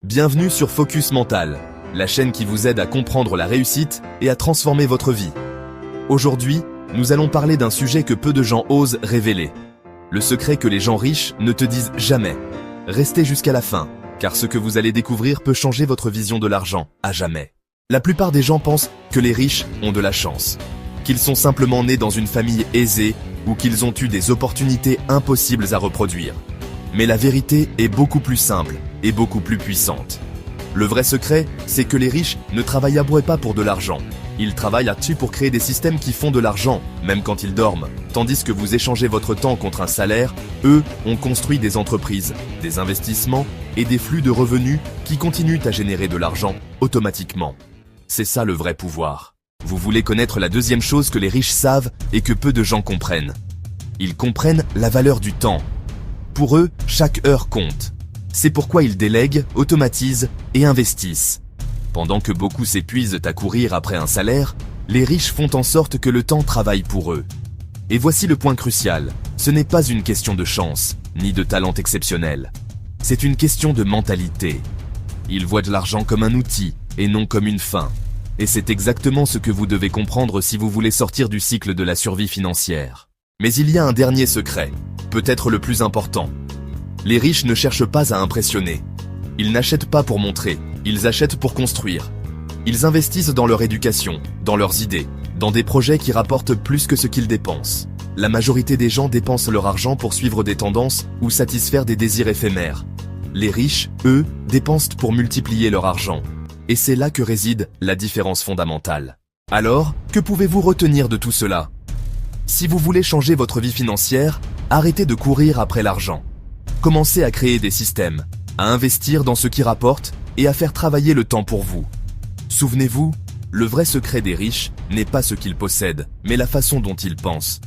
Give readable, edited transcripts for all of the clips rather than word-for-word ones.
Bienvenue sur Focus Mental, la chaîne qui vous aide à comprendre la réussite et à transformer votre vie. Aujourd'hui, nous allons parler d'un sujet que peu de gens osent révéler. Le secret que les gens riches ne te disent jamais. Restez jusqu'à la fin, car ce que vous allez découvrir peut changer votre vision de l'argent à jamais. La plupart des gens pensent que les riches ont de la chance, qu'ils sont simplement nés dans une famille aisée ou qu'ils ont eu des opportunités impossibles à reproduire. Mais la vérité est beaucoup plus simple et beaucoup plus puissante. Le vrai secret, c'est que les riches ne travaillent à bout et pas pour de l'argent. Ils travaillent là-dessus pour créer des systèmes qui font de l'argent, même quand ils dorment. Tandis que vous échangez votre temps contre un salaire, eux ont construit des entreprises, des investissements et des flux de revenus qui continuent à générer de l'argent automatiquement. C'est ça le vrai pouvoir. Vous voulez connaître la deuxième chose que les riches savent et que peu de gens comprennent. Ils comprennent la valeur du temps. Pour eux, chaque heure compte. C'est pourquoi ils délèguent, automatisent et investissent. Pendant que beaucoup s'épuisent à courir après un salaire, les riches font en sorte que le temps travaille pour eux. Et voici le point crucial, ce n'est pas une question de chance, ni de talent exceptionnel. C'est une question de mentalité. Ils voient de l'argent comme un outil, et non comme une fin. Et c'est exactement ce que vous devez comprendre si vous voulez sortir du cycle de la survie financière. Mais il y a un dernier secret, peut-être le plus important. Les riches ne cherchent pas à impressionner. Ils n'achètent pas pour montrer, ils achètent pour construire. Ils investissent dans leur éducation, dans leurs idées, dans des projets qui rapportent plus que ce qu'ils dépensent. La majorité des gens dépensent leur argent pour suivre des tendances ou satisfaire des désirs éphémères. Les riches, eux, dépensent pour multiplier leur argent. Et c'est là que réside la différence fondamentale. Alors, que pouvez-vous retenir de tout cela ? Si vous voulez changer votre vie financière, arrêtez de courir après l'argent. Commencez à créer des systèmes, à investir dans ce qui rapporte et à faire travailler le temps pour vous. Souvenez-vous, le vrai secret des riches n'est pas ce qu'ils possèdent, mais la façon dont ils pensent.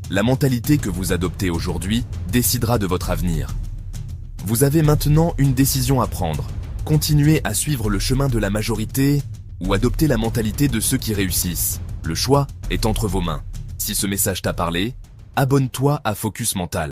La mentalité que vous adoptez aujourd'hui décidera de votre avenir. Vous avez maintenant une décision à prendre. Continuer à suivre le chemin de la majorité ou adopter la mentalité de ceux qui réussissent. Le choix est entre vos mains. Si ce message t'a parlé, abonne-toi à Focus Mental.